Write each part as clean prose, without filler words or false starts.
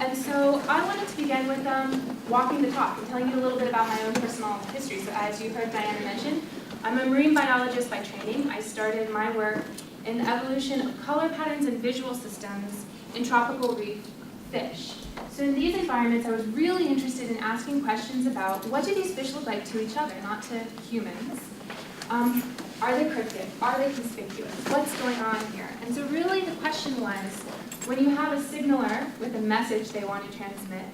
And so I wanted to begin with walking the talk and telling you a little bit about my own personal history. So as you heard Diana mention, I'm a marine biologist by training. I started my work in the evolution of color patterns and visual systems in tropical reef fish. So in these environments, I was really interested in asking questions about what do these fish look like to each other, not to humans. Are they cryptic? Are they conspicuous? What's going on here? And so really the question was, when you have a signaler with a message they want to transmit,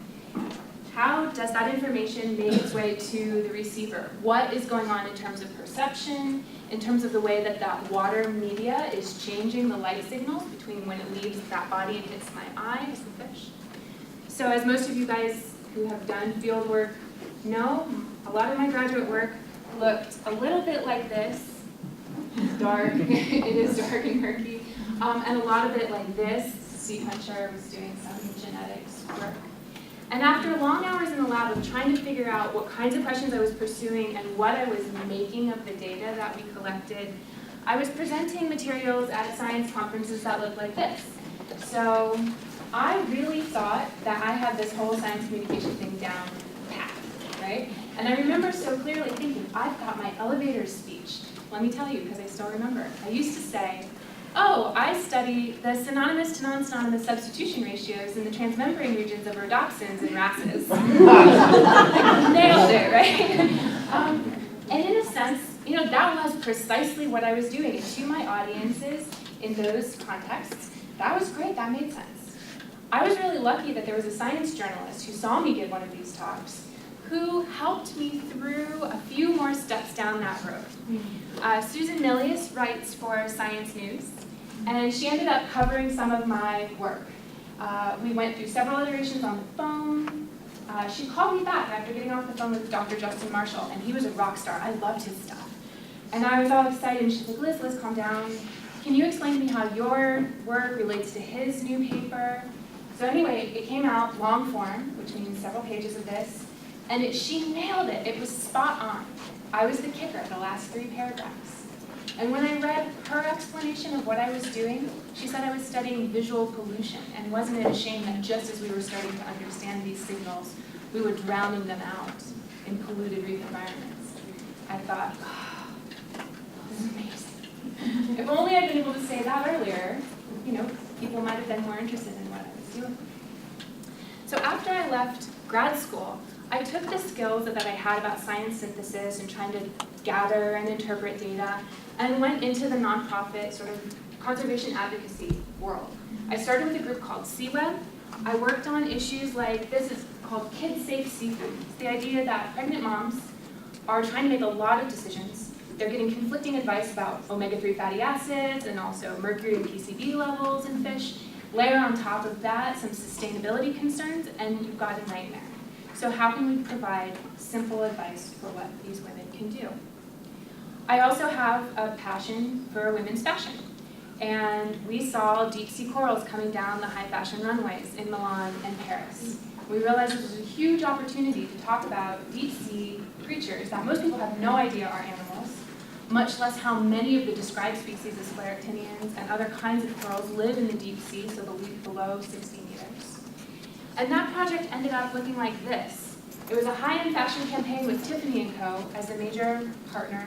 how does that information make its way to the receiver? What is going on in terms of perception, in terms of the way that that water media is changing the light signals between when it leaves that body and hits my eye as the fish? So as most of you guys who have done field work know, a lot of my graduate work looked a little bit like this. It's dark, it is dark and murky. And a lot of it like this. Sequencer was doing some genetics work. And after long hours in the lab of trying to figure out what kinds of questions I was pursuing and what I was making of the data that we collected, I was presenting materials at science conferences that looked like this. So I really thought that I had this whole science communication thing down pat, right? And I remember so clearly thinking, I've got my elevator speech. Let me tell you, because I still remember. I used to say, oh, I study the synonymous to non-synonymous substitution ratios in the transmembrane regions of rhodopsins and wrasses. Nailed it, right? And in a sense, that was precisely what I was doing. And to my audiences in those contexts, that was great, that made sense. I was really lucky that there was a science journalist who saw me give one of these talks who helped me through a few more steps down that road. Susan Milius writes for Science News, and she ended up covering some of my work. We went through several iterations on the phone. She called me back after getting off the phone with Dr. Justin Marshall, and he was a rock star. I loved his stuff. And I was all excited, and she's like, Liz, calm down. Can you explain to me how your work relates to his new paper? So anyway, it came out long form, which means several pages of this, and she nailed it. It was spot on. I was the kicker, the last 3 paragraphs. And when I read her explanation of what I was doing, she said I was studying visual pollution, and wasn't it a shame that just as we were starting to understand these signals, we were drowning them out in polluted reef environments. I thought, oh, this is amazing. If only I'd been able to say that earlier, people might have been more interested in what I was doing. So after I left grad school, I took the skills that I had about science synthesis and trying to gather and interpret data and went into the nonprofit sort of conservation advocacy world. I started with a group called CWeb. I worked on issues like, this is called kid-safe seafood. It's the idea that pregnant moms are trying to make a lot of decisions. They're getting conflicting advice about omega-3 fatty acids and also mercury and PCB levels in fish. Layer on top of that some sustainability concerns, and you've got a nightmare. So how can we provide simple advice for what these women can do? I also have a passion for women's fashion. And we saw deep sea corals coming down the high fashion runways in Milan and Paris. We realized this was a huge opportunity to talk about deep sea creatures that most people have no idea are animals, much less how many of the described species of scleractinians and other kinds of corals live in the deep sea, so below 60 meters. And that project ended up looking like this. It was a high-end fashion campaign with Tiffany & Co. as the major partner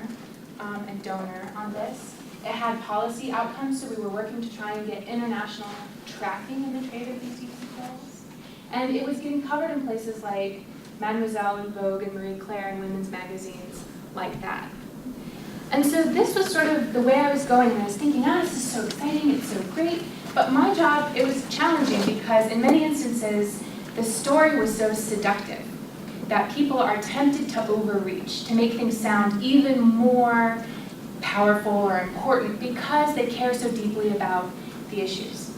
and donor on this. It had policy outcomes, so we were working to try and get international tracking in the trade of these deep sea corals. And it was getting covered in places like Mademoiselle and Vogue and Marie Claire and women's magazines like that. And so this was sort of the way I was going, and I was thinking, this is so exciting, it's so great. But my job, it was challenging because in many instances, the story was so seductive that people are tempted to overreach, to make things sound even more powerful or important because they care so deeply about the issues.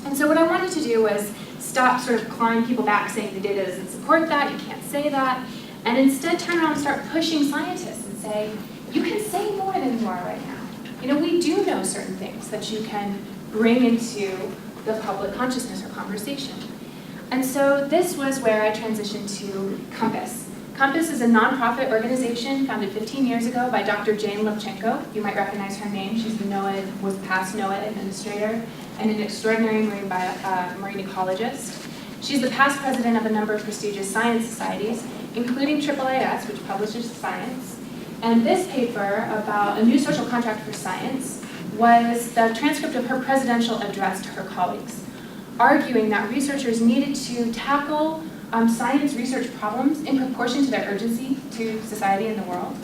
And so what I wanted to do was stop sort of clawing people back saying the data doesn't support that, you can't say that, and instead turn around and start pushing scientists and say, you can say more than you are right now. We do know certain things that you can bring into the public consciousness or conversation. And so this was where I transitioned to Compass. Compass is a nonprofit organization founded 15 years ago by Dr. Jane Levchenko. You might recognize her name. She's the was past NOAA administrator and an extraordinary marine ecologist. She's the past president of a number of prestigious science societies, including AAAS, which publishes science. And this paper about a new social contract for science was the transcript of her presidential address to her colleagues, arguing that researchers needed to tackle science research problems in proportion to their urgency to society and the world,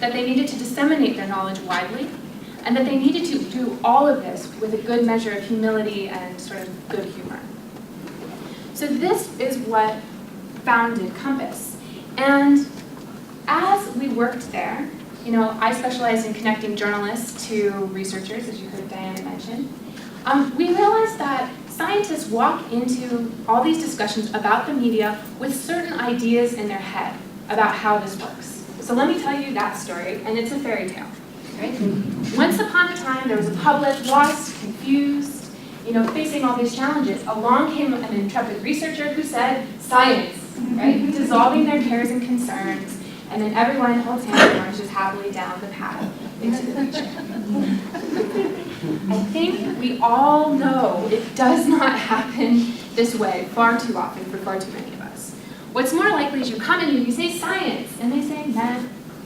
that they needed to disseminate their knowledge widely, and that they needed to do all of this with a good measure of humility and sort of good humor. So this is what founded Compass. And as we worked there, I specialized in connecting journalists to researchers, as you heard Diana mention. We realized that scientists walk into all these discussions about the media with certain ideas in their head about how this works. So let me tell you that story, and it's a fairy tale. Right? Once upon a time, there was a public lost, confused, facing all these challenges. Along came an intrepid researcher who said, science, right? Dissolving their cares and concerns, and then everyone holds hands and marches happily down the path into the future. I think we all know it does not happen this way far too often for far too many of us. What's more likely is you come in and you say science, and they say, nah,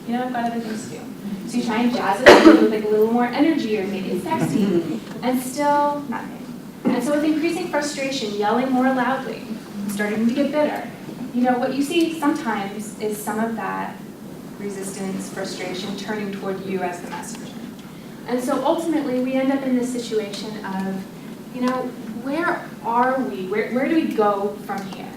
I've got other things to do. So you try and jazz it up with a little more energy or make it sexy, and still nothing. And so with increasing frustration, yelling more loudly, starting to get bitter, what you see sometimes is some of that resistance, frustration turning toward you as the messenger. And so ultimately we end up in this situation of, where are we? Where do we go from here?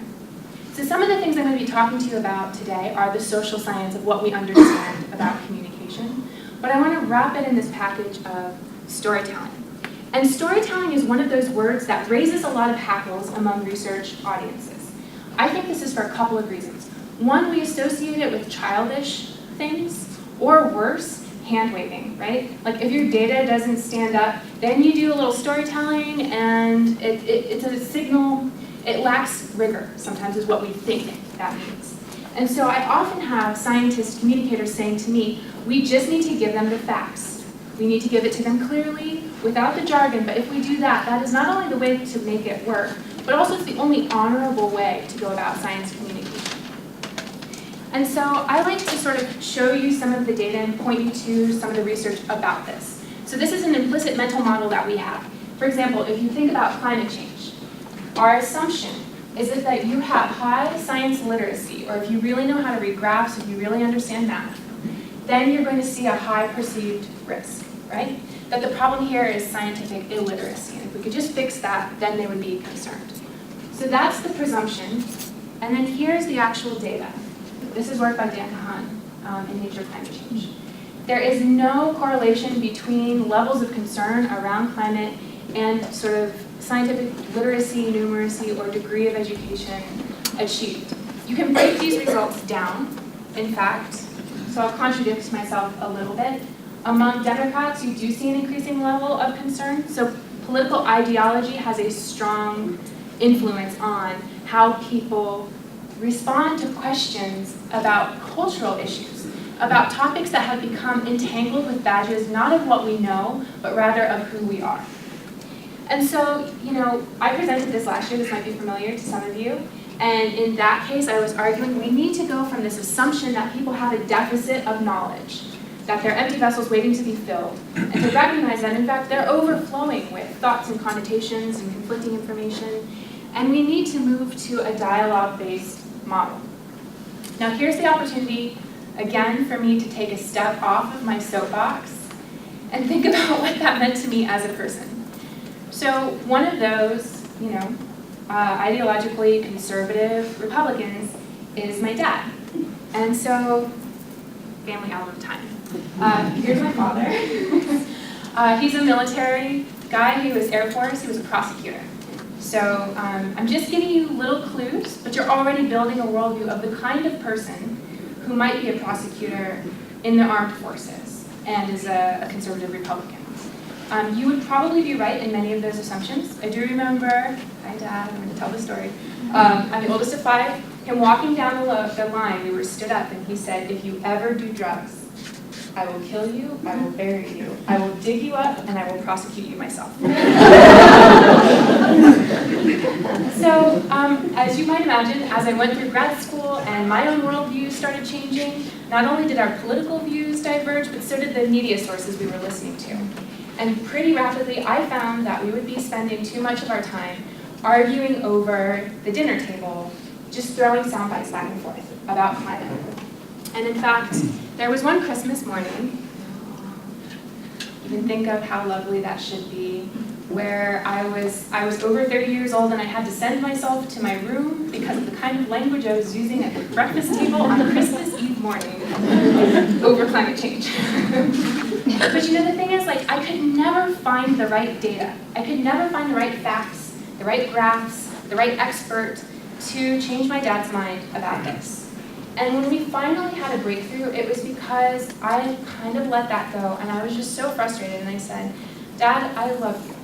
So some of the things I'm going to be talking to you about today are the social science of what we understand about communication. But I want to wrap it in this package of storytelling. And storytelling is one of those words that raises a lot of hackles among research audiences. I think this is for a couple of reasons. One, we associate it with childish things, or worse, hand-waving, right? Like if your data doesn't stand up, then you do a little storytelling and it's a signal. It lacks rigor, sometimes is what we think that means. And so I often have scientists, communicators saying to me, we just need to give them the facts. We need to give it to them clearly, without the jargon, but if we do that, that is not only the way to make it work, but also it's the only honorable way to go about science communication. And so I like to sort of show you some of the data and point you to some of the research about this. So this is an implicit mental model that we have. For example, if you think about climate change, our assumption is that you have high science literacy, or if you really know how to read graphs, if you really understand math, then you're going to see a high perceived risk, right? That the problem here is scientific illiteracy, and if we could just fix that, then they would be concerned. So that's the presumption, and then here's the actual data. This is work by Dan Kahan in Nature Climate Change. There is no correlation between levels of concern around climate and sort of scientific literacy, numeracy, or degree of education achieved. You can break these results down, in fact, so I'll contradict myself a little bit. Among Democrats, you do see an increasing level of concern, so political ideology has a strong influence on how people respond to questions about cultural issues, about topics that have become entangled with badges not of what we know, but rather of who we are. And so, I presented this last year, this might be familiar to some of you, and in that case I was arguing we need to go from this assumption that people have a deficit of knowledge, that they're empty vessels waiting to be filled, and to recognize that in fact they're overflowing with thoughts and connotations and conflicting information, and we need to move to a dialogue-based model. Now here's the opportunity, again, for me to take a step off of my soapbox and think about what that meant to me as a person. So one of those, ideologically conservative Republicans is my dad. And so, family album time. Here's my father. He's a military guy. He was Air Force. He was a prosecutor. So I'm just giving you little clues, but you're already building a worldview of the kind of person who might be a prosecutor in the armed forces and is a conservative Republican. You would probably be right in many of those assumptions. I do remember, hi Dad, I'm going to tell the story. I'm the oldest of 5. Him walking down the line, we were stood up, and he said, if you ever do drugs, I will kill you, I will bury you, I will dig you up, and I will prosecute you myself. So, as you might imagine, as I went through grad school and my own worldview started changing, not only did our political views diverge, but so did the media sources we were listening to. And pretty rapidly, I found that we would be spending too much of our time arguing over the dinner table, just throwing sound bites back and forth about climate. And in fact, there was one Christmas morning, you can think of how lovely that should be, where I was over 30 years old and I had to send myself to my room because of the kind of language I was using at the breakfast table on Christmas Eve morning over climate change. But you know, the thing is, like, I could never find the right data. I could never find the right facts, the right graphs, the right expert to change my dad's mind about this. And when we finally had a breakthrough, it was because I kind of let that go, and I was just so frustrated, and I said, Dad, I love you.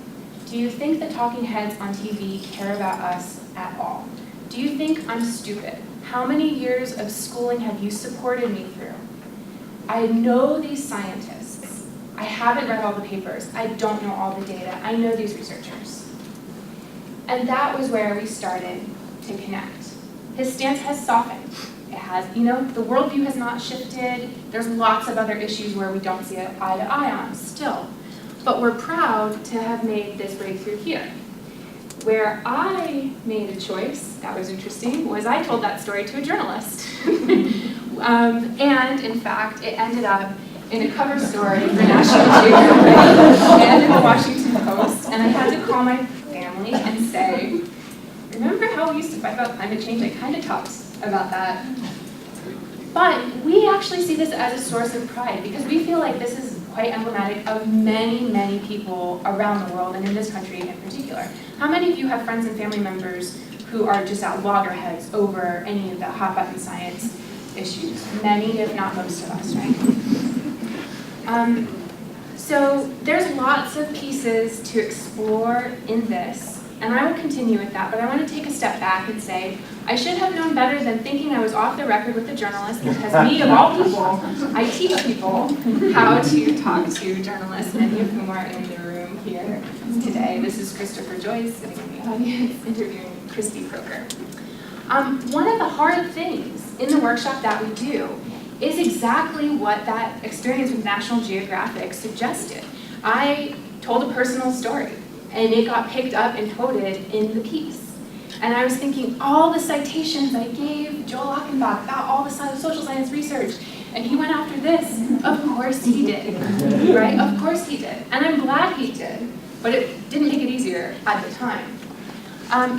Do you think the talking heads on TV care about us at all? Do you think I'm stupid? How many years of schooling have you supported me through? I know these scientists. I haven't read all the papers. I don't know all the data. I know these researchers. And that was where we started to connect. His stance has softened. It has, you know, the worldview has not shifted. There's lots of other issues where we don't see eye to eye on still. But we're proud to have made this breakthrough here. Where I made a choice, that was interesting, was I told that story to a journalist. And in fact, it ended up in a cover story for National Geographic and in the Washington Post. And I had to call my family and say, remember how we used to fight about climate change? I kind of talked about that. But we actually see this as a source of pride because we feel like this is quite emblematic of many, many people around the world and in this country in particular. How many of you have friends and family members who are just at loggerheads over any of the hot button science issues? Many, if not most of us, right? So there's lots of pieces to explore in this, and I will continue with that, but I want to take a step back and say, I should have known better than thinking I was off the record with the journalist, because me, of all people, I teach people how to talk to journalists, many of whom are in the room here today. This is Christopher Joyce sitting in the audience interviewing Christy Croker. One of the hard things in the workshop that we do is exactly what that experience with National Geographic suggested. I told a personal story, and it got picked up and quoted in the piece. And I was thinking, all the citations I gave Joel Achenbach about all the social science research, and he went after this. Of course he did, right? Of course he did. And I'm glad he did, but it didn't make it easier at the time.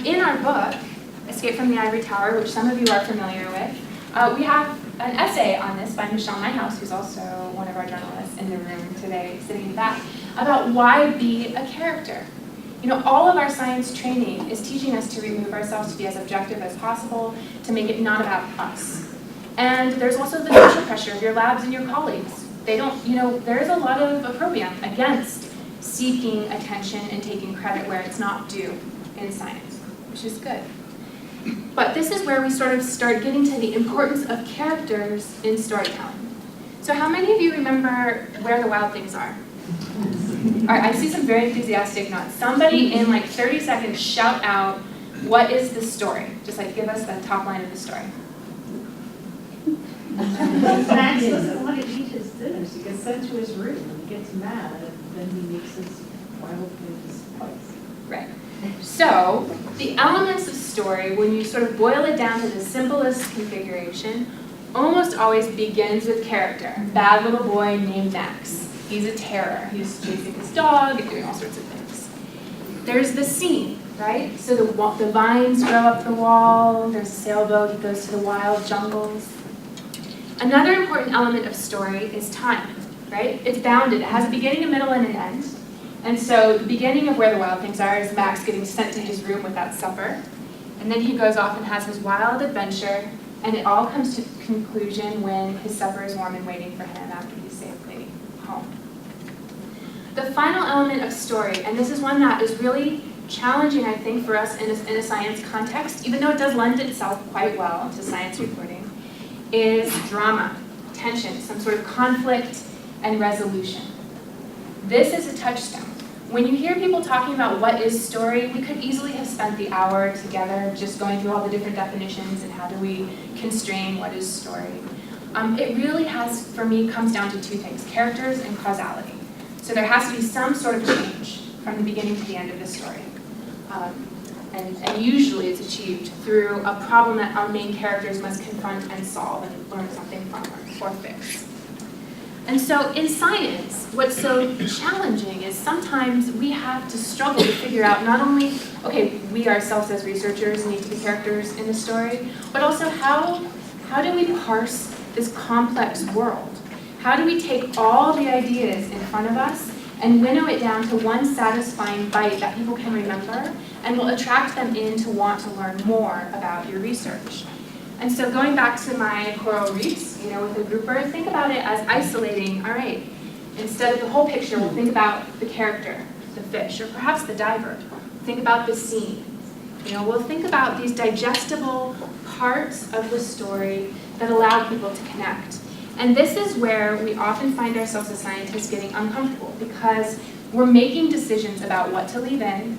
In our book, Escape from the Ivory Tower, which some of you are familiar with, we have an essay on this by Michelle Nyhouse, who's also one of our journalists in the room today, sitting in the back, about why be a character. You know, all of our science training is teaching us to remove ourselves, to be as objective as possible, to make it not about us. And there's also the social pressure of your labs and your colleagues. They don't, you know, there's a lot of opprobrium against seeking attention and taking credit where it's not due in science, which is good. But this is where we sort of start getting to the importance of characters in storytelling. So how many of you remember Where the Wild Things Are? All right, I see some very enthusiastic nods. Somebody in like 30 seconds shout out, what is the story? Just like give us the top line of the story. Max doesn't want to eat his dinner. He gets sent to his room and he gets mad, and then he makes his wild things place. Right. So the elements of story, when you sort of boil it down to the simplest configuration, almost always begins with character. Bad little boy named Max. He's a terror. He's chasing his dog and doing all sorts of things. There's the scene, right? So the vines grow up the wall. There's a sailboat. He goes to the wild jungles. Another important element of story is time, right? It's bounded. It has a beginning, a middle, and an end. And so the beginning of Where the Wild Things Are is Max getting sent to his room without supper. And then he goes off and has his wild adventure. And it all comes to conclusion when his supper is warm and waiting for him after he's safely home. The final element of story, and this is one that is really challenging, I think, for us in a science context, even though it does lend itself quite well to science reporting, is drama, tension, some sort of conflict and resolution. This is a touchstone. When you hear people talking about what is story, we could easily have spent the hour together just going through all the different definitions and how do we constrain what is story. It really has, for me, comes down to two things, characters and causality. So there has to be some sort of change from the beginning to the end of the story. And usually it's achieved through a problem that our main characters must confront and solve and learn something from or fix. And so in science, what's so challenging is sometimes we have to struggle to figure out not only, okay, we ourselves as researchers need to be characters in the story, but also how do we parse this complex world? How do we take all the ideas in front of us and winnow it down to one satisfying bite that people can remember and will attract them in to want to learn more about your research? And so going back to my coral reefs, with the grouper, think about it as isolating, all right, instead of the whole picture, we'll think about the character, the fish, or perhaps the diver. Think about the scene. We'll think about these digestible parts of the story that allow people to connect. And this is where we often find ourselves as scientists getting uncomfortable because we're making decisions about what to leave in,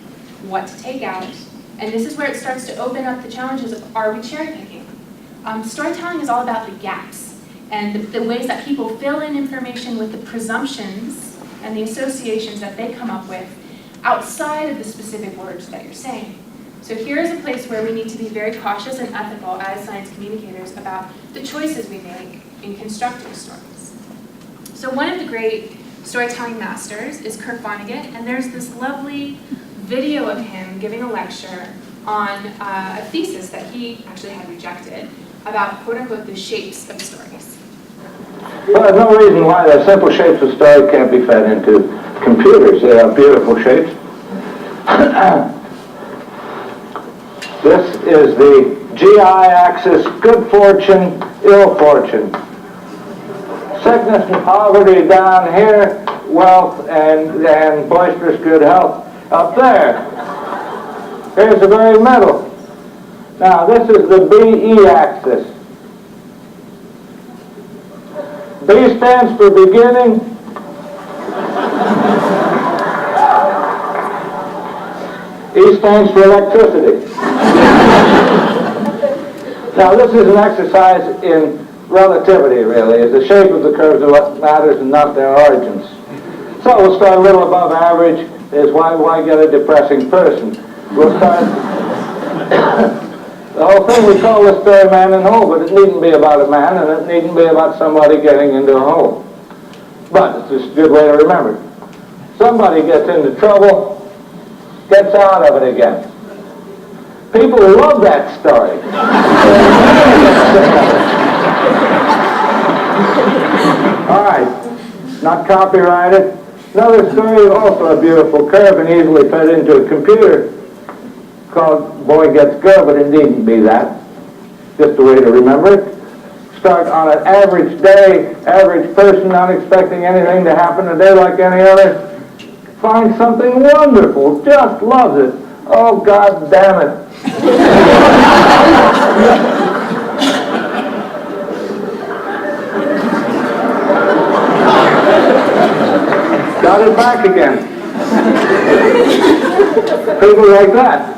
what to take out, and this is where it starts to open up the challenges of, are we cherry picking? Storytelling is all about the gaps and the ways that people fill in information with the presumptions and the associations that they come up with outside of the specific words that you're saying. So here is a place where we need to be very cautious and ethical as science communicators about the choices we make in constructing stories. So one of the great storytelling masters is Vonnegut, and there's this lovely video of him giving a lecture on a thesis that he actually had rejected about, quote-unquote, the shapes of stories. Well, there's no reason why the simple shapes of story can't be fed into computers. They have beautiful shapes. This is the GI axis, good fortune, ill fortune. Sickness and poverty down here, wealth and boisterous good health up there. Here's the very middle. Now this is the BE axis. B stands for beginning. E stands for electricity. Now this is an exercise in relativity, really, is the shape of the curves are what matters and not their origins. So we'll start a little above average, is why get a depressing person? We'll start the whole thing, we call this story Man in Hole, but it needn't be about a man and it needn't be about somebody getting into a hole. But it's just a good way to remember it. Somebody gets into trouble, gets out of it again. People love that story. All right, not copyrighted. Another story is also a beautiful curve and easily fed into a computer called Boy Gets Girl, but it needn't be that. Just a way to remember it. Start on an average day, average person, not expecting anything to happen a day like any other. Find something wonderful, just loves it. Oh, God damn it. Got it back again. People like that.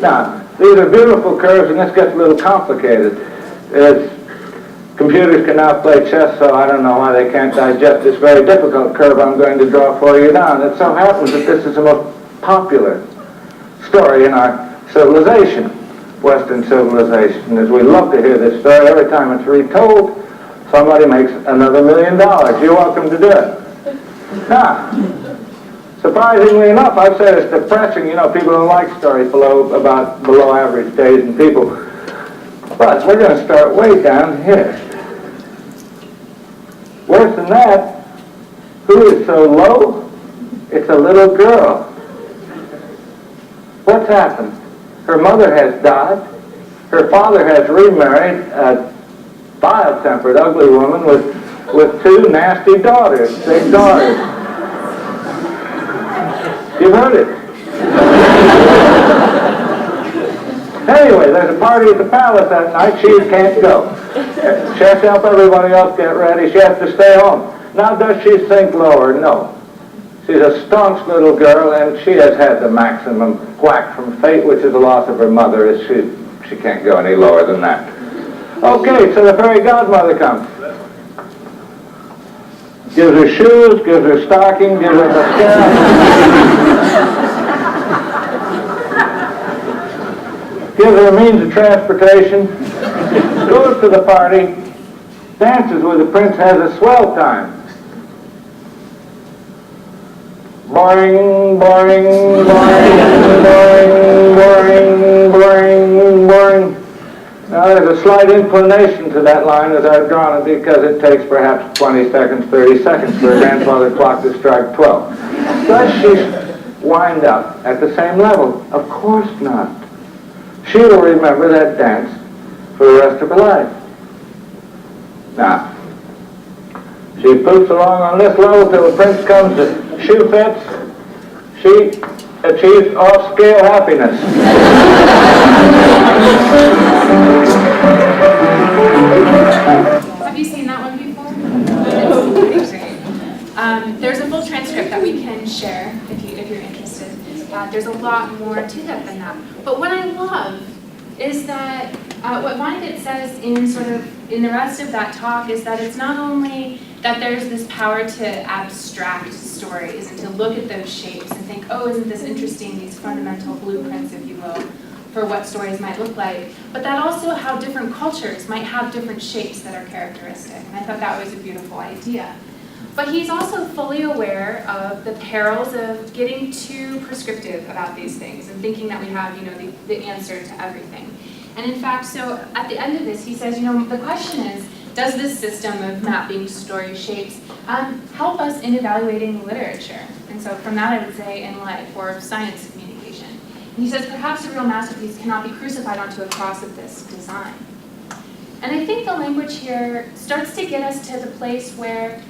Now, these are beautiful curves, and this gets a little complicated. Computers can now play chess, so I don't know why they can't digest this very difficult curve I'm going to draw for you now. And it so happens that this is the most popular story in our civilization, Western civilization. As we love to hear this story, every time it's retold, somebody makes another $1 million. You're welcome to do it. Now, surprisingly enough, I've said it's depressing. People don't like stories below average days and people. But we're going to start way down here. Worse than that, who is so low? It's a little girl. What's happened? Her mother has died. Her father has remarried a vile-tempered, ugly woman with two nasty daughters, big daughters. You've heard it. Anyway, there's a party at the palace that night. She can't go. She has to help everybody else get ready. She has to stay home. Now, does she sink lower? No. She's a staunch little girl, and she has had the maximum whack from fate, which is the loss of her mother. As she can't go any lower than that. Okay, so the fairy godmother comes. Gives her shoes, gives her stocking, gives her mascara. Gives her means of transportation. Goes to the party. Dances with the prince, has a swell time. Boring, boring, boring, boring, boring, boring, boring. Now there's a slight inclination to that line as I've drawn it because it takes perhaps 20 seconds, 30 seconds for a grandfather clock to strike 12. Does she wind up at the same level? Of course not. She will remember that dance for the rest of her life. Now, she poops along on this level till the prince comes to shoe fits. She achieves off-scale happiness. Have you seen that one before? There's a full transcript that we can share if you're interested. There's a lot more to that than that. But what I love is that what Vonnegut says in the rest of that talk is that it's not only that there's this power to abstract stories and to look at those shapes and think, oh, isn't this interesting, these fundamental blueprints, if you will, for what stories might look like, but that also how different cultures might have different shapes that are characteristic. And I thought that was a beautiful idea. But he's also fully aware of the perils of getting too prescriptive about these things and thinking that we have, the answer to everything. And in fact, so at the end of this, he says, the question is, does this system of mapping story shapes help us in evaluating literature? And so from that, I would say in life or science communication. And he says, perhaps a real masterpiece cannot be crucified onto a cross of this design. And I think the language here starts to get us to the place where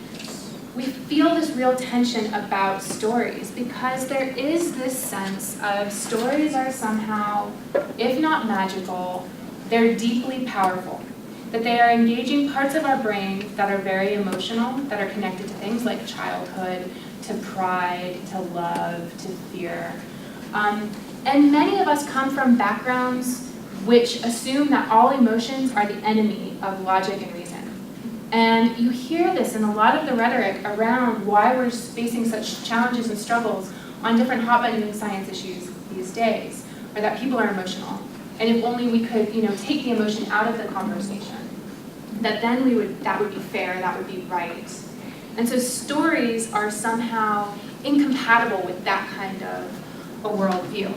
we feel this real tension about stories because there is this sense of stories are somehow, if not magical, they're deeply powerful. That they are engaging parts of our brain that are very emotional, that are connected to things like childhood, to pride, to love, to fear. And many of us come from backgrounds which assume that all emotions are the enemy of logic and reason. And you hear this in a lot of the rhetoric around why we're facing such challenges and struggles on different hot-button science issues these days, or that people are emotional. And if only we could, take the emotion out of the conversation, that then that would be fair, that would be right. And so stories are somehow incompatible with that kind of a worldview.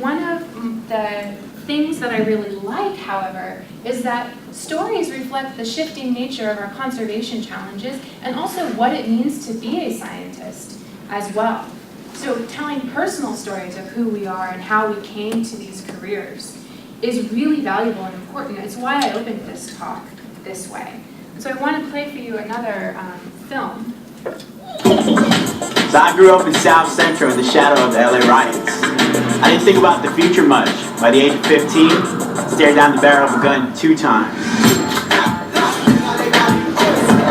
One of the things that I really like, however, is that stories reflect the shifting nature of our conservation challenges and also what it means to be a scientist as well. So telling personal stories of who we are and how we came to these careers is really valuable and important. It's why I opened this talk this way. So I want to play for you another film. So I grew up in South Central in the shadow of the LA riots. I didn't think about the future much. By the age of 15, stared down the barrel of a gun 2 times.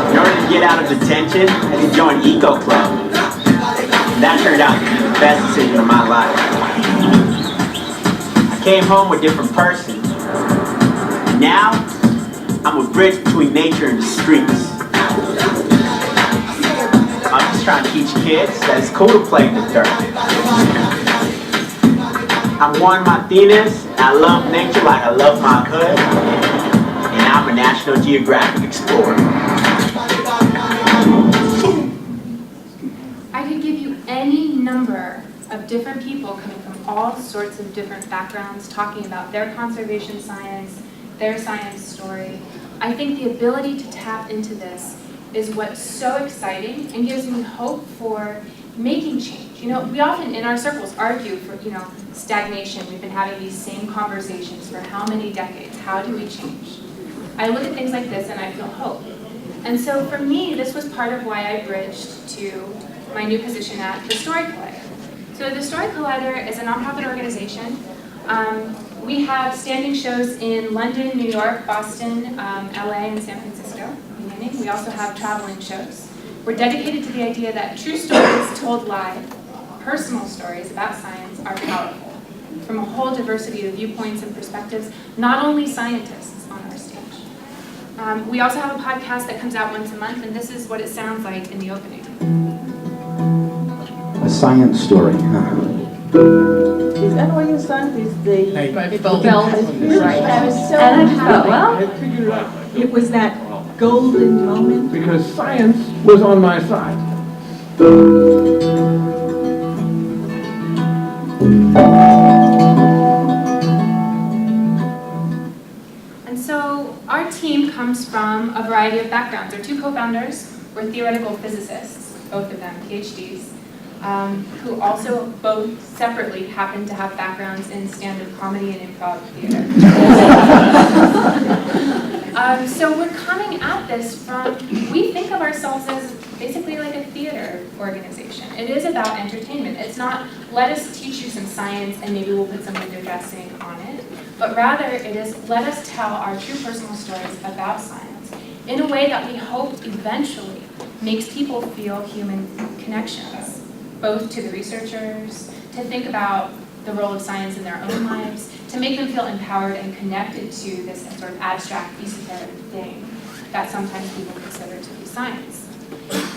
In order to get out of detention, I had to join Eco Club. And that turned out to be the best decision of my life. I came home a different person. Now, I'm a bridge between nature and the streets. I'm just trying to teach kids that it's cool to play in the dirt. I'm Juan Martinez, and I love nature like I love my hood, and I'm a National Geographic explorer. I could give you any number of different people coming from all sorts of different backgrounds talking about their conservation science, their science story. I think the ability to tap into this is what's so exciting and gives me hope for making change. We often in our circles argue for, stagnation. We've been having these same conversations for how many decades? How do we change? I look at things like this and I feel hope. And so for me, this was part of why I bridged to my new position at the Story Collider. So the Story Collider is a nonprofit organization. We have standing shows in London, New York, Boston, LA, and San Francisco. We also have traveling shows. We're dedicated to the idea that true stories told live, personal stories about science are powerful, from a whole diversity of viewpoints and perspectives, not only scientists on our stage. We also have a podcast that comes out once a month, and this is what it sounds like in the opening. A science story. Is that what your son is the Felt. right? I was so And I just thought, happy. well, I figured it out. It was that golden moment. Because science was on my side. And so our team comes from a variety of backgrounds. Our two co-founders were theoretical physicists, both of them PhDs, who also both separately happen to have backgrounds in stand-up comedy and improv theater. So we're coming at this from, we think of ourselves as basically like a theater organization. It is about entertainment. It's not, let us teach you some science and maybe we'll put some window dressing on it, but rather it is, let us tell our true personal stories about science in a way that we hope eventually makes people feel human connections, both to the researchers, to think about the role of science in their own lives, to make them feel empowered and connected to this sort of abstract, esoteric thing that sometimes people consider to be science.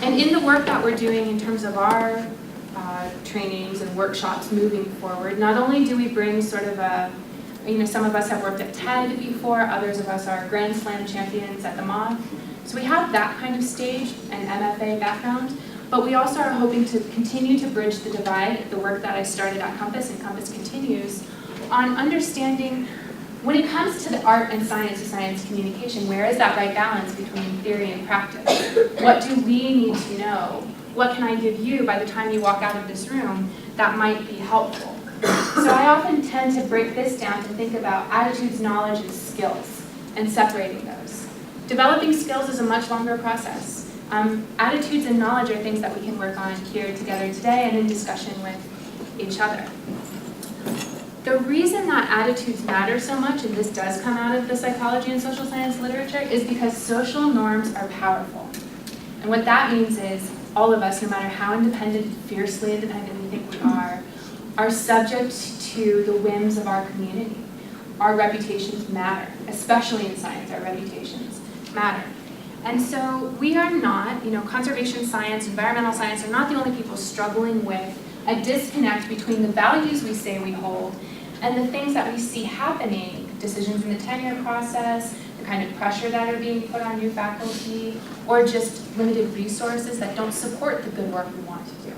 And in the work that we're doing in terms of our trainings and workshops moving forward, not only do we bring sort of a, some of us have worked at TED before, others of us are Grand Slam champions at the Moth. So we have that kind of stage and MFA background, but we also are hoping to continue to bridge the divide, the work that I started at Compass, and Compass continues, on understanding when it comes to the art and science communication, where is that right balance between theory and practice? What do we need to know? What can I give you by the time you walk out of this room that might be helpful? So I often tend to break this down to think about attitudes, knowledge, and skills, and separating those. Developing skills is a much longer process. Attitudes and knowledge are things that we can work on here together today and in discussion with each other. The reason that attitudes matter so much, and this does come out of the psychology and social science literature, is because social norms are powerful. And what that means is all of us, no matter how independent, fiercely independent we think we are subject to the whims of our community. Our reputations matter, especially in science, our reputations matter. And so we are not, conservation science, environmental science are not the only people struggling with a disconnect between the values we say we hold and the things that we see happening, decisions in the tenure process, the kind of pressure that are being put on new faculty, or just limited resources that don't support the good work we want to do.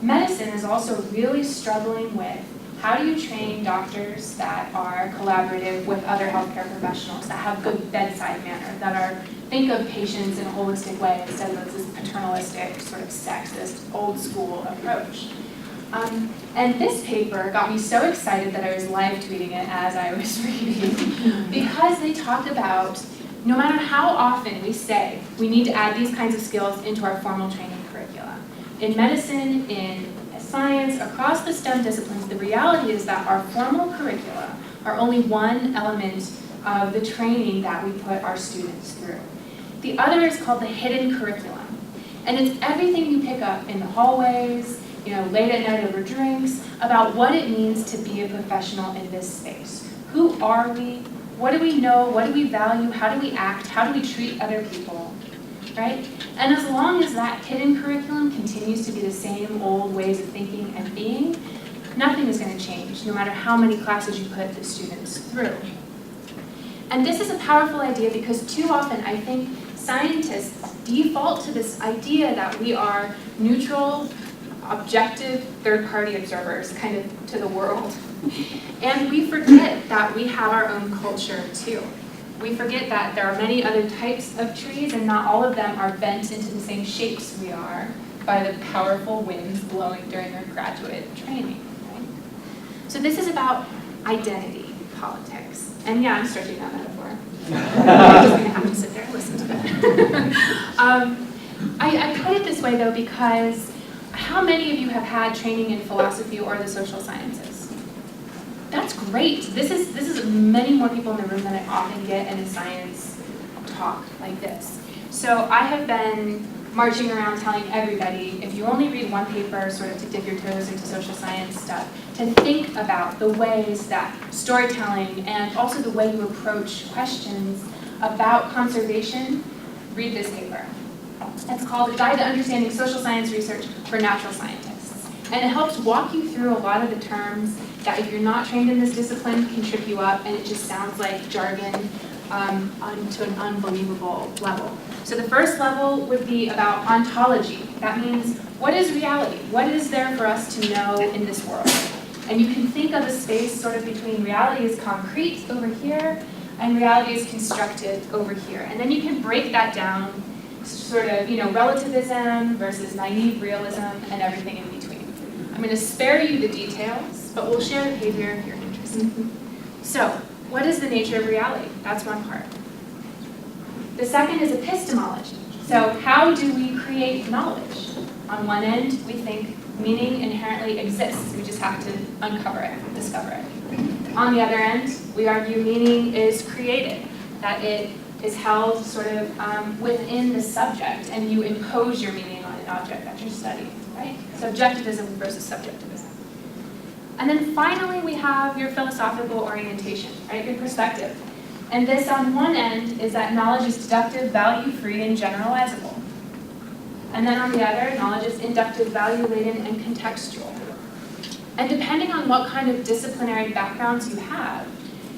Medicine is also really struggling with how do you train doctors that are collaborative with other healthcare professionals, that have good bedside manner, that are think of patients in a holistic way instead of this paternalistic, sort of sexist, old school approach. And this paper got me so excited that I was live tweeting it as I was reading, because they talked about no matter how often we say we need to add these kinds of skills into our formal training curricula. In medicine, in science, across the STEM disciplines, the reality is that our formal curricula are only one element of the training that we put our students through. The other is called the hidden curriculum. And it's everything you pick up in the hallways, late at night over drinks, about what it means to be a professional in this space. Who are we? What do we know? What do we value? How do we act? How do we treat other people? Right? And as long as that hidden curriculum continues to be the same old ways of thinking and being, nothing is going to change, no matter how many classes you put the students through. And this is a powerful idea because too often I think scientists default to this idea that we are neutral, objective, third-party observers kind of to the world. And we forget that we have our own culture too. We forget that there are many other types of trees and not all of them are bent into the same shapes we are by the powerful winds blowing during their graduate training. Right? So this is about identity politics. And yeah, I'm stretching that metaphor. I'm just going to have to sit there and listen to that. I put it this way though because how many of you have had training in philosophy or the social sciences? That's great. This is many more people in the room than I often get in a science talk like this. So I have been marching around telling everybody, if you only read one paper sort of to dip your toes into social science stuff, to think about the ways that storytelling and also the way you approach questions about conservation, read this paper. It's called A Guide to Understanding Social Science Research for Natural Scientists. And it helps walk you through a lot of the terms that if you're not trained in this discipline can trip you up, and it just sounds like jargon to an unbelievable level. So the first level would be about ontology. That means, what is reality? What is there for us to know in this world? And you can think of a space sort of between reality is concrete over here and reality is constructed over here. And then you can break that down, sort of, relativism versus naive realism and everything in between. I'm going to spare you the details, but we'll share the page here if you're interested. So, what is the nature of reality? That's one part. The second is epistemology. So how do we create knowledge? On one end, we think meaning inherently exists. We just have to uncover it, discover it. On the other end, we argue meaning is created, that it is held sort of within the subject, and you impose your meaning on an object that you're studying, right? Subjectivism versus subjectivism. And then finally, we have your philosophical orientation, right? Your perspective. And this, on one end, is that knowledge is deductive, value-free, and generalizable. And then on the other, knowledge is inductive, value-laden, and contextual. And depending on what kind of disciplinary backgrounds you have,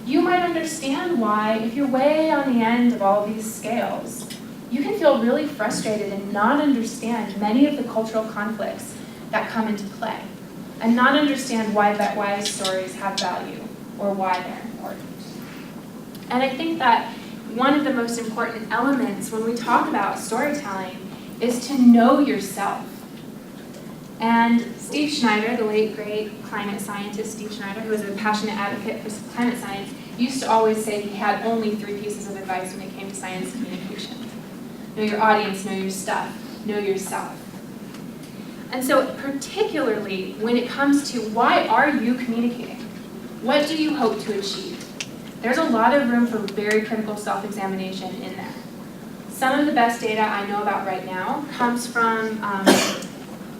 you might understand why, if you're way on the end of all these scales, you can feel really frustrated and not understand many of the cultural conflicts that come into play, and not understand why stories have value or why they're important. And I think that one of the most important elements when we talk about storytelling is to know yourself. And Steve Schneider, the late great climate scientist Steve Schneider, who was a passionate advocate for climate science, used to always say he had only 3 pieces of advice when it came to science communication. Know your audience, know your stuff, know yourself. And so particularly when it comes to why are you communicating? What do you hope to achieve? There's a lot of room for very critical self-examination in there. Some of the best data I know about right now comes from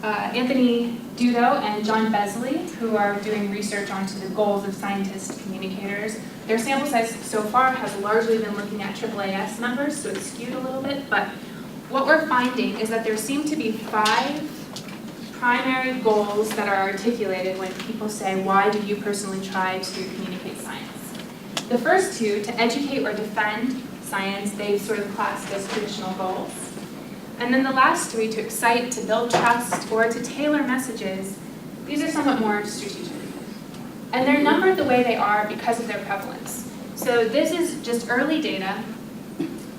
Anthony Dudo and John Besley, who are doing research onto the goals of scientist communicators. Their sample size so far has largely been looking at AAAS numbers, so it's skewed a little bit, but what we're finding is that there seem to be 5 primary goals that are articulated when people say, why do you personally try to communicate science? The first 2, to educate or defend science, they sort of classed as traditional goals. And then the last 3, to excite, to build trust, or to tailor messages, these are somewhat more strategic. And they're numbered the way they are because of their prevalence. So this is just early data,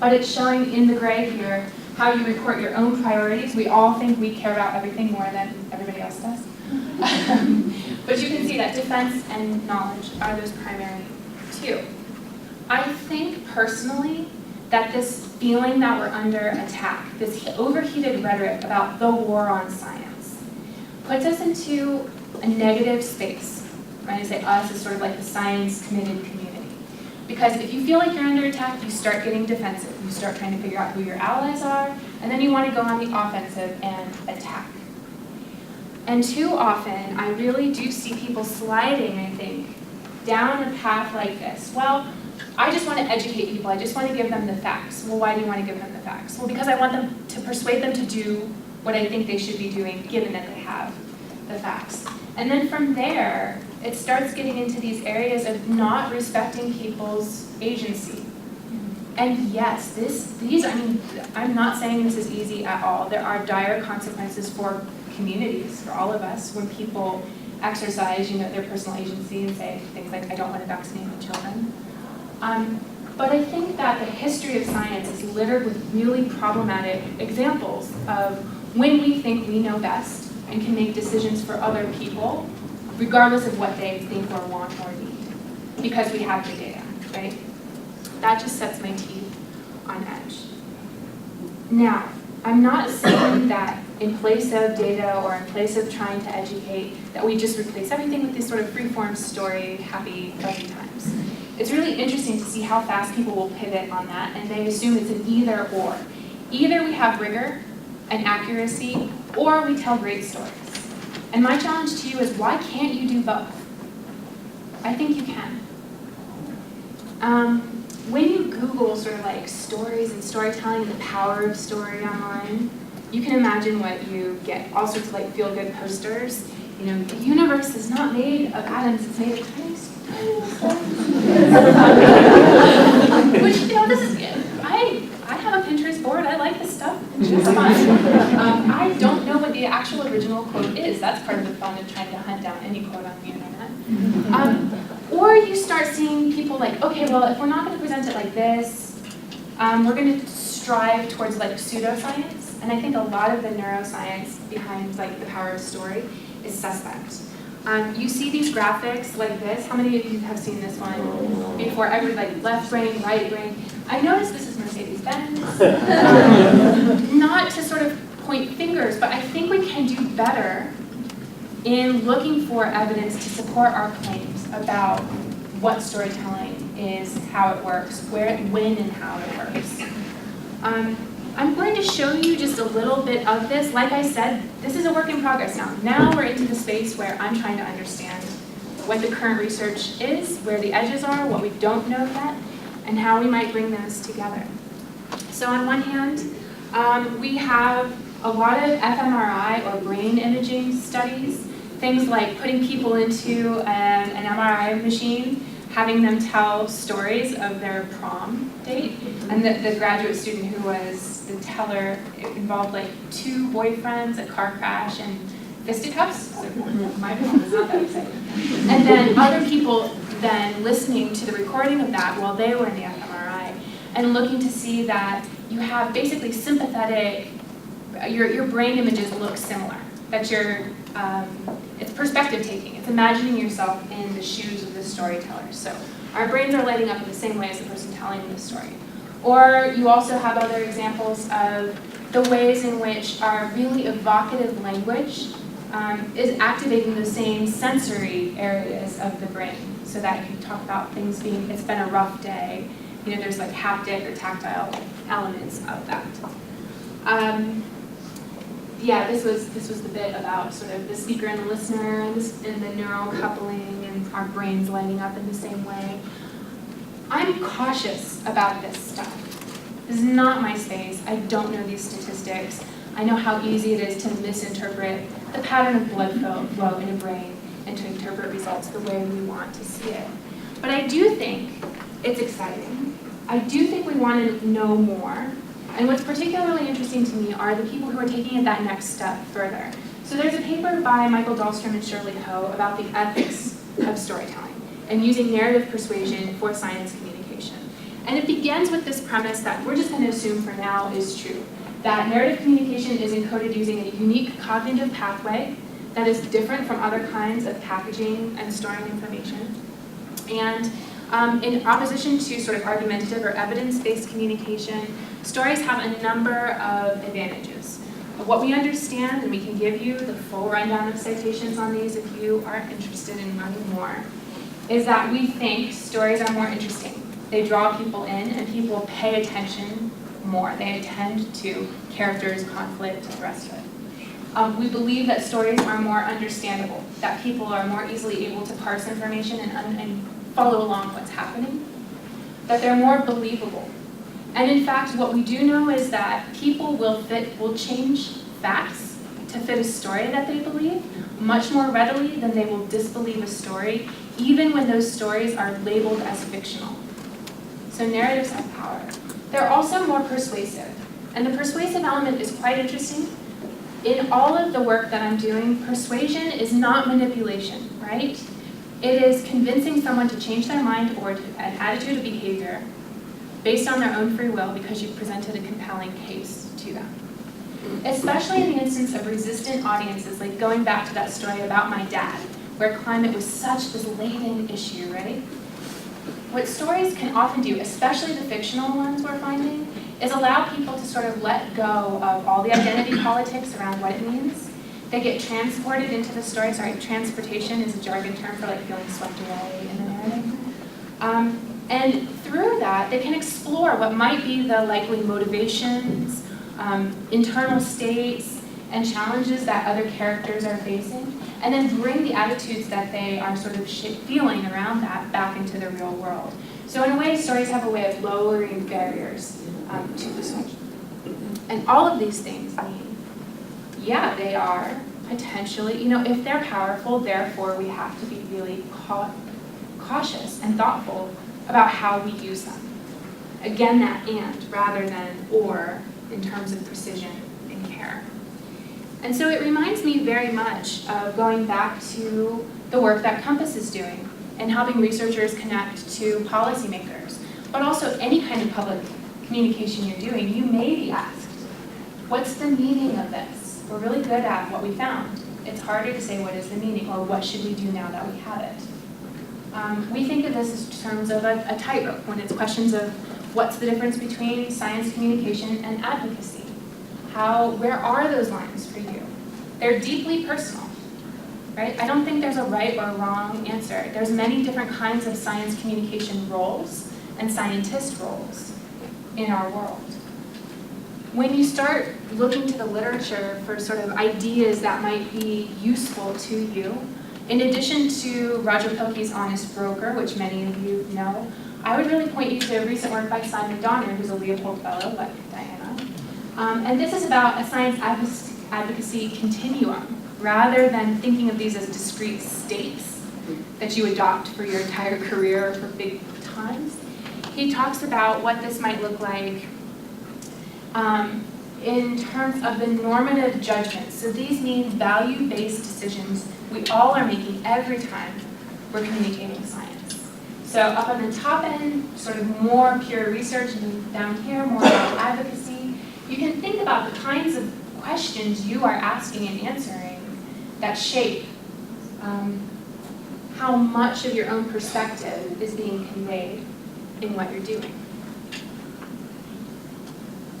but it's showing in the gray here how you report your own priorities. We all think we care about everything more than everybody else does. But you can see that defense and knowledge are those primary 2. I think personally that this feeling that we're under attack, this overheated rhetoric about the war on science, puts us into a negative space. When I say us, it's sort of like the science-committed community. Because if you feel like you're under attack, you start getting defensive. You start trying to figure out who your allies are, and then you want to go on the offensive and attack. And too often, I really do see people sliding, I think, down a path like this. Well, I just want to educate people. I just want to give them the facts. Well, why do you want to give them the facts? Well, because I want them to persuade them to do what I think they should be doing, given that they have the facts. And then from there, it starts getting into these areas of not respecting people's agency. And yes, I'm not saying this is easy at all. There are dire consequences for communities, for all of us, when people exercise, their personal agency and say things like, I don't want to vaccinate my children. But I think that the history of science is littered with really problematic examples of when we think we know best and can make decisions for other people, regardless of what they think or want or need, because we have the data, right? That just sets my teeth on edge. Now, I'm not saying that in place of data or in place of trying to educate, that we just replace everything with this sort of free-form story, happy, fuzzy times. It's really interesting to see how fast people will pivot on that, and they assume it's an either or. Either we have rigor, and accuracy, or we tell great stories. And my challenge to you is, why can't you do both? I think you can. When you Google sort of like stories and storytelling and the power of story online, you can imagine what you get. All sorts of like feel-good posters. You know, the universe is not made of atoms, it's made of tiny stories. Which, you know, this is good. I have a Pinterest board, I like this stuff, it's just fun. I don't know what the actual original quote is. That's part of the fun of trying to hunt down any quote on the internet. Or you start seeing people like, okay, well, if we're not going to present it like this, we're going to strive towards like pseudoscience. And I think a lot of the neuroscience behind like the power of story is suspect. You see these graphics like this. How many of you have seen this one before? Every like left brain, right brain. I noticed this is Mercedes-Benz. Not to sort of point fingers, but I think we can do better in looking for evidence to support our claims about what storytelling is, how it works, where, when, and how it works. I'm going to show you just a little bit of this. Like I said, this is a work in progress now. Now we're into the space where I'm trying to understand what the current research is, where the edges are, what we don't know yet, and how we might bring those together. So on one hand, we have a lot of fMRI or brain imaging studies, things like putting people into an MRI machine, having them tell stories of their prom date. And the graduate student who was the teller, it involved like 2 boyfriends, a car crash, and fisticuffs. So my prom was not that exciting. And then other people then listening to the recording of that while they were in the fMRI and looking to see that you have basically sympathetic, your brain images look similar. That it's perspective taking. It's imagining yourself in the shoes of the storyteller. So our brains are lighting up in the same way as the person telling the story. Or you also have other examples of the ways in which our really evocative language is activating the same sensory areas of the brain. So that you talk about things being, it's been a rough day. You know, there's like haptic or tactile elements of that. Yeah, this was the bit about sort of the speaker and the listener and the neural coupling and our brains lighting up in the same way. I'm cautious about this stuff. This is not my space. I don't know these statistics. I know how easy it is to misinterpret the pattern of blood flow in a brain and to interpret results the way we want to see it. But I do think it's exciting. I do think we want to know more. And what's particularly interesting to me are the people who are taking it that next step further. So there's a paper by Michael Dahlstrom and Shirley Ho about the ethics of storytelling and using narrative persuasion for science communication. And it begins with this premise that we're just going to assume for now is true, that narrative communication is encoded using a unique cognitive pathway that is different from other kinds of packaging and storing information. And in opposition to sort of argumentative or evidence-based communication, stories have a number of advantages. What we understand, and we can give you the full rundown of citations on these if you are interested in learning more, is that we think stories are more interesting. They draw people in, and people pay attention more. They attend to characters, conflict, and the rest of it. We believe that stories are more understandable, that people are more easily able to parse information and follow along what's happening, that they're more believable. And in fact, what we do know is that people will change facts to fit a story that they believe much more readily than they will disbelieve a story, even when those stories are labeled as fictional. So narratives have power. They're also more persuasive. And the persuasive element is quite interesting. In all of the work that I'm doing, persuasion is not manipulation, right? It is convincing someone to change their mind or an attitude or behavior based on their own free will because you've presented a compelling case to them. Especially in the instance of resistant audiences, like going back to that story about my dad, where climate was such this latent issue, right? What stories can often do, especially the fictional ones we're finding, is allow people to sort of let go of all the identity politics around what it means. They get transported into the story. Sorry, transportation is a jargon term for like feeling swept away in the narrative. And through that, they can explore what might be the likely motivations internal states and challenges that other characters are facing, and then bring the attitudes that they are sort of feeling around that back into the real world. So in a way, stories have a way of lowering barriers to persuasion. And all of these things mean, yeah, they are potentially, if they're powerful, therefore we have to be really cautious and thoughtful about how we use them. Again, that and rather than or in terms of precision and care. And so it reminds me very much of going back to the work that Compass is doing and helping researchers connect to policymakers, but also any kind of public communication you're doing. You may be asked, what's the meaning of this? We're really good at what we found. It's harder to say what is the meaning or what should we do now that we have it. We think of this in terms of a tightrope when it's questions of what's the difference between science communication and advocacy? Where are those lines for you? They're deeply personal, right? I don't think there's a right or wrong answer. There's many different kinds of science communication roles and scientist roles in our world. When you start looking to the literature for sort of ideas that might be useful to you, in addition to Roger Pilkey's Honest Broker, which many of you know, I would really point you to recent work by Simon Donner, who's a Leopold Fellow, like Diana. And this is about a science advocacy continuum, rather than thinking of these as discrete states that you adopt for your entire career or for big times. He talks about what this might look like in terms of the normative judgments. So these mean value-based decisions we all are making every time we're communicating science. So up on the top end, sort of more pure research, and down here, more about advocacy. You can think about the kinds of questions you are asking and answering that shape how much of your own perspective is being conveyed in what you're doing.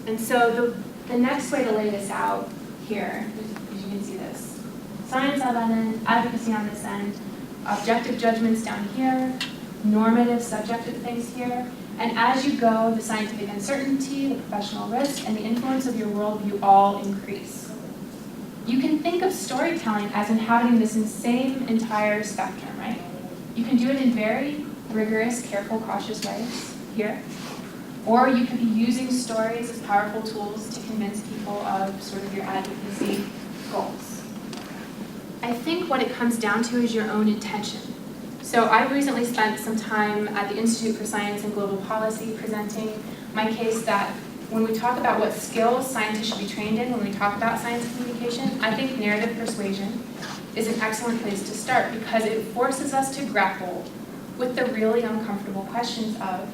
And so the next way to lay this out here, as you can see this, science on that end, advocacy on this end, objective judgments down here, normative, subjective things here, and as you go, the scientific uncertainty, the professional risk, and the influence of your worldview all increase. You can think of storytelling as inhabiting this same entire spectrum, right? You can do it in very rigorous, careful, cautious ways here, or you could be using stories as powerful tools to convince people of sort of your advocacy goals. I think what it comes down to is your own intention. So I've recently spent some time at the Institute for Science and Global Policy presenting my case that when we talk about what skills scientists should be trained in, when we talk about science communication, I think narrative persuasion is an excellent place to start because it forces us to grapple with the really uncomfortable questions of,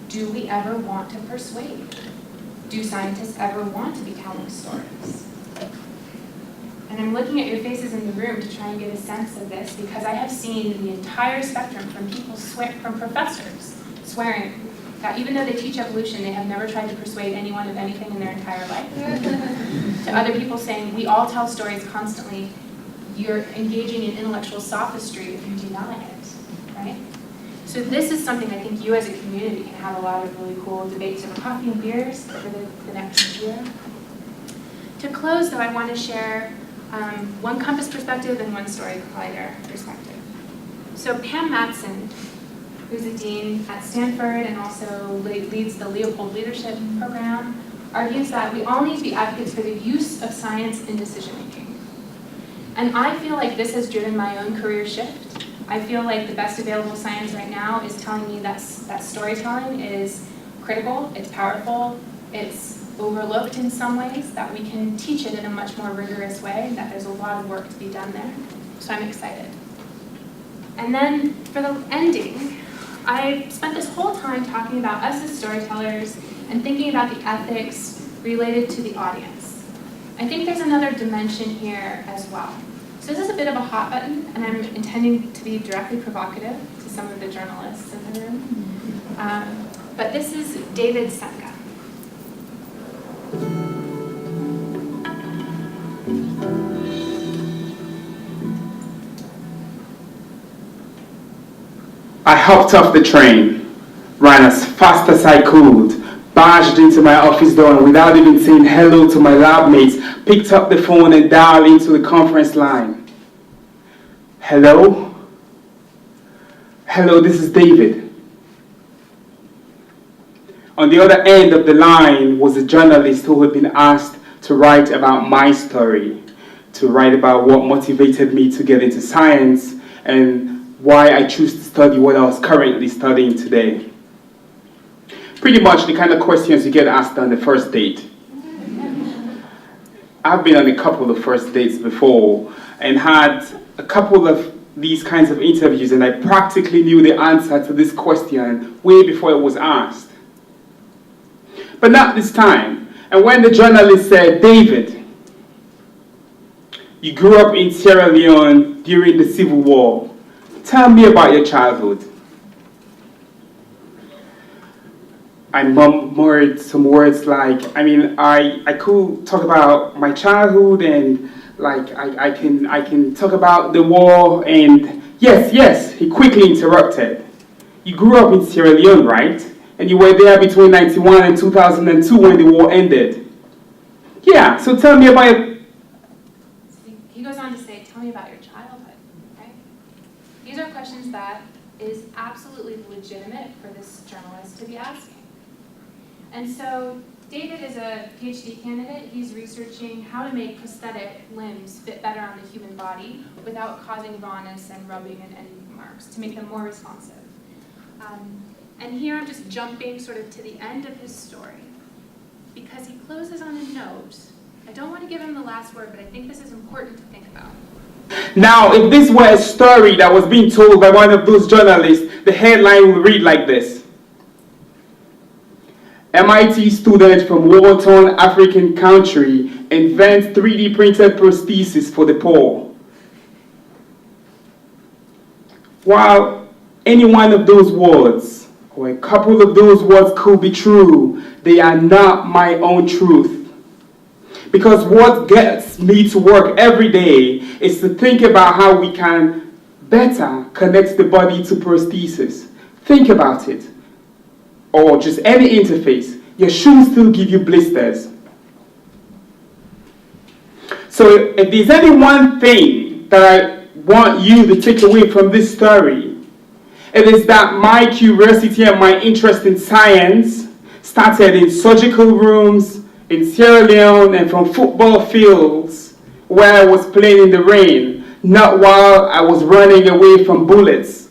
do we ever want to persuade? Do scientists ever want to be telling stories? And I'm looking at your faces in the room to try and get a sense of this because I have seen the entire spectrum from people from professors swearing that even though they teach evolution, they have never tried to persuade anyone of anything in their entire life. To other people saying, we all tell stories constantly. You're engaging in intellectual sophistry if you deny it, right? So this is something I think you as a community can have a lot of really cool debates over coffee and beers over the next year. To close, though, I want to share one Compass perspective and one story collider perspective. So Pam Matson, who's a dean at Stanford and also leads the Leopold Leadership Program, argues that we all need to be advocates for the use of science in decision-making. And I feel like this has driven my own career shift. I feel like the best available science right now is telling me that storytelling is critical, it's powerful, it's overlooked in some ways, that we can teach it in a much more rigorous way, that there's a lot of work to be done there. So I'm excited. And then for the ending, I spent this whole time talking about us as storytellers and thinking about the ethics related to the audience. I think there's another dimension here as well. So this is a bit of a hot button, and I'm intending to be directly provocative to some of the journalists in the room. But this is David Sokka. I hopped off the train, ran as fast as I could barged into my office door and without even saying hello to my lab mates, picked up the phone and dialed into the conference line. Hello? Hello, this is David. On the other end of the line was a journalist who had been asked to write about my story, to write about what motivated me to get into science and why I choose to study what I was currently studying today. Pretty much the kind of questions you get asked on the first date. I've been on a couple of first dates before and had a couple of these kinds of interviews, and I practically knew the answer to this question way before it was asked. But not this time. And when the journalist said, David, you grew up in Sierra Leone during the Civil War. Tell me about your childhood. I murmured some words like, I could talk about my childhood and like I can talk about the war and yes, he quickly interrupted. You grew up in Sierra Leone, right? And you were there between 1991 and 2002 when the war ended. Yeah, so tell me about your... He goes on to say, tell me about your childhood, right? These are questions that is absolutely legitimate for this journalist to be asking. And so David is a PhD candidate. He's researching how to make prosthetic limbs fit better on the human body without causing rawness and rubbing and marks, to make them more responsive. And here I'm just jumping sort of to the end of his story, because he closes on a note. I don't want to give him the last word, but I think this is important to think about. Now, if this were a story that was being told by one of those journalists, the headline would read like this. MIT student from war-torn African country invents 3D printed prosthesis for the poor. While any one of those words, or a couple of those words could be true, they are not my own truth. Because what gets me to work every day is to think about how we can better connect the body to prosthesis. Think about it. Or just any interface. Your shoes still give you blisters. So if there's any one thing that I want you to take away from this story, it is that my curiosity and my interest in science started in surgical rooms, in Sierra Leone, and from football fields where I was playing in the rain, not while I was running away from bullets.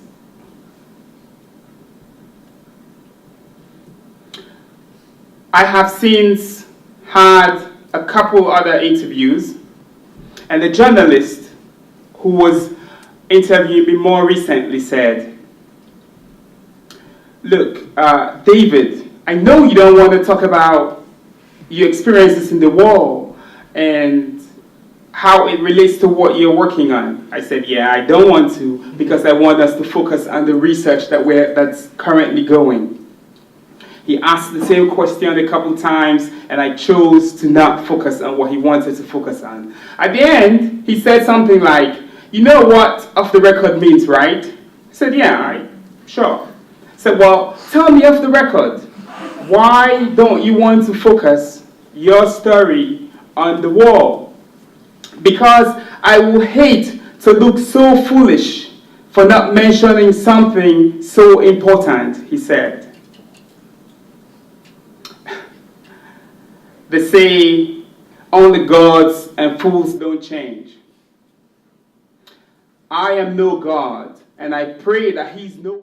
I have since had a couple other interviews, and the journalist who was interviewing me more recently said, look, David, I know you don't want to talk about your experiences in the war and how it relates to what you're working on. I said, yeah, I don't want to, because I want us to focus on the research that's currently going. He asked the same question a couple times, and I chose to not focus on what he wanted to focus on. At the end, he said something like, you know what off the record means, right? I said, yeah, sure. I said, well, tell me off the record, why don't you want to focus your story on the war? Because I will hate to look so foolish for not mentioning something so important, he said. They say only gods and fools don't change. I am no God, and I pray that he's no